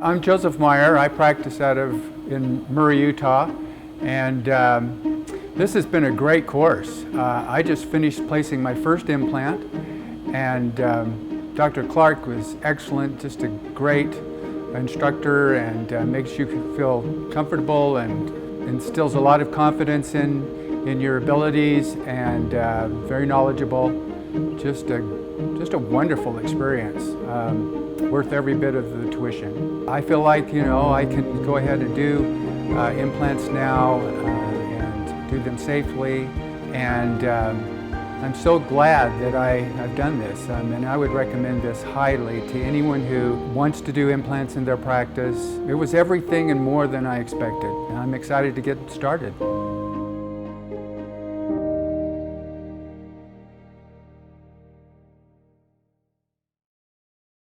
I'm Joseph Meier. I practice in Murray, Utah, and this has been a great course. I just finished placing my first implant, and Dr. Clark was excellent, just a great instructor, and makes you feel comfortable and instills a lot of confidence in your abilities, and very knowledgeable. Just a wonderful experience. Worth every bit of the tuition. I feel like, I can go ahead and do implants now and do them safely, and I'm so glad that I've done this, and I would recommend this highly to anyone who wants to do implants in their practice. It was everything and more than I expected, and I'm excited to get started.